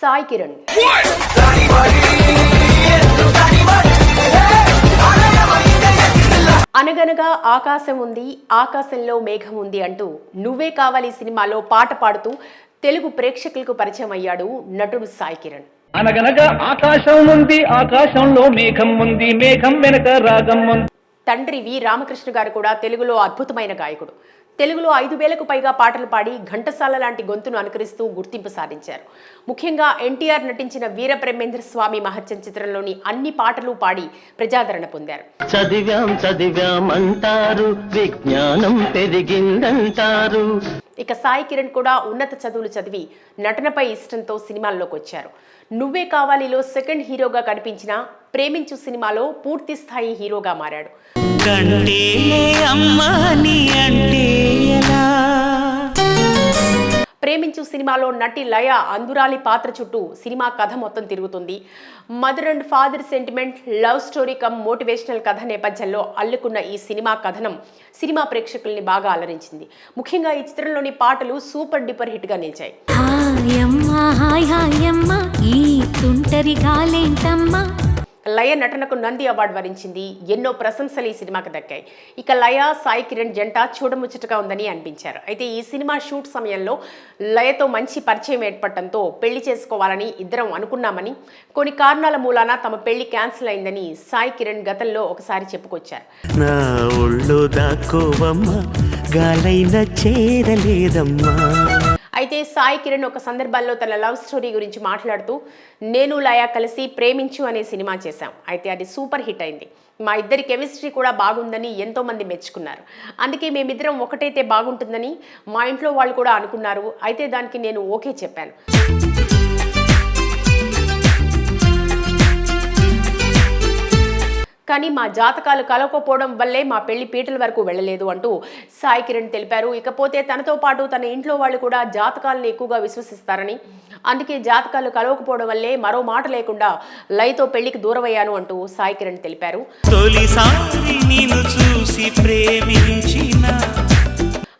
సాయి కిరణ్ అనగనగా ఆకాశం ఉంది, ఆకాశంలో మేఘం ఉంది అంటూ నువ్వే కావాలి సినిమాలో పాట పాడుతూ తెలుగు ప్రేక్షకులకు పరిచయం అయ్యాడు నటుడు సాయి కిరణ్. అనగనగా ఆకాశం ఉంది, ఆకాశంలో మేఘం ఉంది, మేఘం వెనక రాగం ఉంది. తండ్రి వి రామకృష్ణ గారు కూడా తెలుగులో అద్భుతమైన గాయకుడు. తెలుగులో 5,000కు పైగా పాటలు పాడి ఘంటసాల లాంటి గొంతును అనుకరిస్తూ గుర్తింపు సాధించారు. ముఖ్యంగా ఎన్టీఆర్ నటించిన వీరబ్రహ్మేంద్ర స్వామి మహత్యం చిత్రంలోని అన్ని పాటలు పాడి ప్రజాదరణ పొందారు. విజ్ఞానం పెరిగిందంటారు. ఇక సాయి కిరణ్ కూడా ఉన్నత చదువులు చదివి నటనపై ఇష్టంతో సినిమాల్లోకి వచ్చారు. నువ్వే కావాలిలో సెకండ్ హీరోగా కనిపించిన ప్రేమించు సినిమాలో పూర్తి స్థాయి హీరోగా మారాడు. ప్రేమించు సినిమాలో నటి లయ అందురాలి పాత్ర చుట్టూ సినిమా కథ మొత్తం తిరుగుతుంది. Mother and father sentiment, love story come motivational కథ నేపథ్యంలో అల్లుకున్న ఈ సినిమా కథనం సినిమా ప్రేక్షకుల్ని బాగా అలరించింది. ముఖ్యంగా ఈ చిత్రంలోని పాటలు సూపర్ డూపర్ హిట్ గా నిలిచాయి. లయ నటనకు నంది అవార్డు వరించింది. ఎన్నో ప్రశంసలు ఈ సినిమాకి దక్కాయి. ఇక లయ సాయి కిరణ్ జంట చూడముచ్చటగా ఉందని అనిపించారు. అయితే ఈ సినిమా షూట్ సమయంలో లయతో మంచి పరిచయం ఏర్పడటంతో పెళ్లి చేసుకోవాలని ఇద్దరం అనుకున్నామని, కొన్ని కారణాల మూలాన తమ పెళ్లి క్యాన్సిల్ అయిందని సాయి కిరణ్ గతంలో ఒకసారి చెప్పుకొచ్చారు. అయితే సాయి కిరణ్ ఒక సందర్భంలో తన లవ్ స్టోరీ గురించి మాట్లాడుతూ, నేను లయ కలిసి ప్రేమించు అనే సినిమా చేశాం. అయితే అది సూపర్ హిట్ అయింది. మా ఇద్దరి కెమిస్ట్రీ కూడా బాగుందని ఎంతో మంది మెచ్చుకున్నారు. అందుకే మేమిద్దరం ఒకటైతే బాగుంటుందని మా ఇంట్లో వాళ్ళు కూడా అనుకున్నారు. అయితే దానికి నేను ఓకే చెప్పాను. కానీ మా జాతకాలు కలవకపోవడం వల్లే మా పెళ్లి పీటల వరకు వెళ్ళలేదు అంటూ సాయి కిరణ్ తెలిపారు. ఇకపోతే తనతో పాటు తన ఇంట్లో వాళ్ళు కూడా జాతకాలను ఎక్కువగా విశ్వసిస్తారని, అందుకే జాతకాలు కలవకపోవడం వల్లే మరో మాట లేకుండా లయతో పెళ్లికి దూరమయ్యాను అంటూ సాయి కిరణ్ తెలిపారు.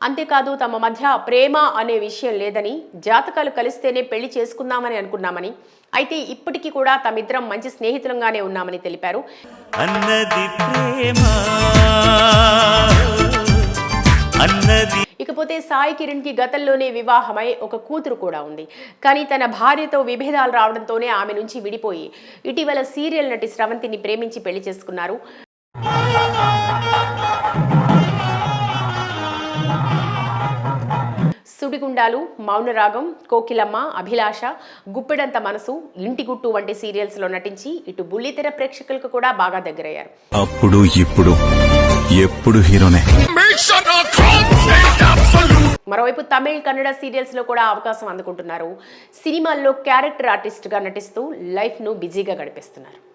అంతేకాదు తమ మధ్య ప్రేమ అనే విషయం లేదని, జాతకాలు కలిస్తేనే పెళ్లి చేసుకుందామని అనుకున్నామని, అయితే ఇప్పటికీ కూడా తమిద్దరం మంచి స్నేహితులంగానే ఉన్నామని తెలిపారు. ఇకపోతే సాయి కిరణ్ కి గతంలోనే వివాహమై ఒక కూతురు కూడా ఉంది. కానీ తన భార్యతో విభేదాలు రావడంతోనే ఆమె నుంచి విడిపోయి ఇటీవల సీరియల్ నటి స్రవంతిని ప్రేమించి పెళ్లి చేసుకున్నారు. సుడిగుండాలు, మౌనరాగం, కోకిలమ్మ, అభిలాష, గుప్పెడంత మనసు, ఇంటి గుట్టు వంటి సీరియల్స్ లో నటించి ఇటు బుల్లితెర ప్రేక్షకులకు కూడా బాగా దగ్గరయ్యారు. అప్పుడు ఇప్పుడు ఎప్పుడు హీరోనే. మరోవైపు తమిళ్, కన్నడ సీరియల్స్ లో కూడా అవకాశం అందుకుంటున్నారు. సినిమాల్లో క్యారెక్టర్ ఆర్టిస్ట్ గా నటిస్తూ లైఫ్ ను బిజీగా గడిపేస్తున్నారు.